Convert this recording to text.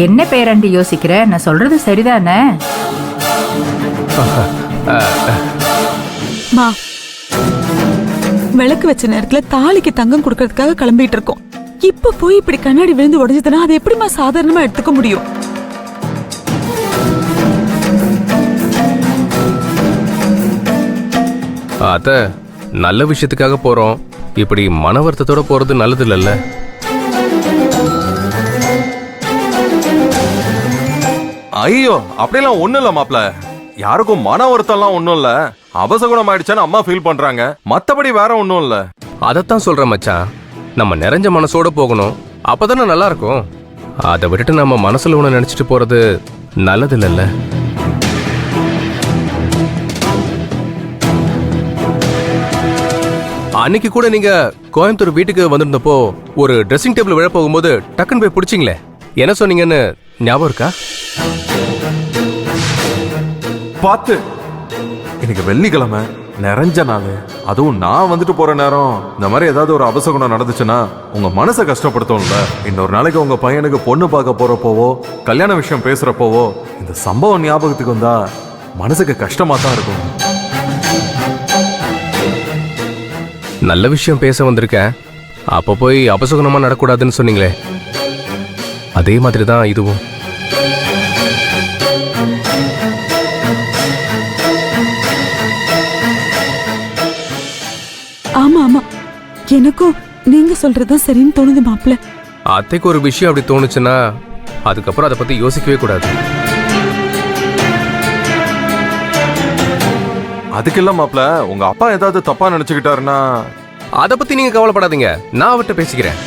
என்ன பேரண்டி யோசிக்கிற? நான் சொல்றது சரிதானே? மா, விளக்கு வச்ச நேரத்துல தாலிக்கு தங்கம் கொடுக்கறதுக்காக கிளம்பிட்டு இருக்கோம். இப்ப போய் இப்படி கண்ணாடி விழுந்து உடைஞ்சதுன்னா அதை எப்படிமா சாதாரணமா எடுத்துக்க முடியும்? அத்த, நல்ல விஷயத்துக்காக போறோம். இப்படி மன வருத்தத்தோட போறது நல்லது இல்லல்ல. ஐயோ, அப்படியெல்லாம் ஒண்ணும் இல்ல மாப்ள. யாருக்கும் மன வருத்தம்லாம் ஒண்ணும் இல்ல. அபசகுணம் ஆயிடுச்சான்னு அம்மா ஃபீல் பண்றாங்க. மத்தபடி வேற ஒண்ணும் இல்ல. அதத்தான் சொல்றேன் மச்சான். நம்ம நிறைஞ்ச மனசோட போகணும். அப்பதானே நல்லா இருக்கும். அதை விட்டுட்டு நம்ம மனசுல ஒண்ணு நினைச்சிட்டு போறது நல்லது இல்லல்ல. அன்னைக்கு கூட நீங்க கோயம்புத்தூர் வீட்டுக்கு வந்திருந்தப்போ ஒரு ட்ரெஸ்ஸிங் டேபிள் விழ போகும்போது டக்குன்னு போய் பிடிச்சிங்களே, என்ன சொன்னீங்கன்னு ஞாபகம் இருக்கா? பாத்து, இன்னைக்கு வெள்ளிக்கிழமை நிறைஞ்ச நாள், அதுவும் நான் வந்துட்டு போற நேரம். இந்த மாதிரி ஏதாவது ஒரு அபசகுணம் நடந்துச்சுன்னா உங்க மனசை கஷ்டப்படுத்தும்ல. இன்னொரு நாளைக்கு உங்க பையனுக்கு பொண்ணு பார்க்க போறப்போவோ கல்யாண விஷயம் பேசுறப்போவோ இந்த சம்பவம் ஞாபகத்துக்கு வந்தா மனசுக்கு கஷ்டமா தான் இருக்கும். நல்ல விஷயம் பேச வந்திருக்கேன். அப்ப போய் அபசகுணமா நடக்கூடாதுன்னு சொன்னீங்களே, அதே மாதிரி தான் இதுவும். ஆமா ஆமா, எனக்கும் நீங்க சொல்றதுதான் சரின்னு தோணுது மாப்பிள்ள. அத்தைக்கு ஒரு விஷயம் அப்படி தோணுச்சுன்னா அதுக்கப்புறம் அதை பத்தி யோசிக்கவே கூடாது. அதுக்கு இல்ல மாப்ள, உங்க அப்பா ஏதாவது தப்பா நினைச்சுக்கிட்டாருன்னா அதை பத்தி நீங்க கவலைப்படாதீங்க, நான் அவர்கிட்ட பேசிக்கிறேன்.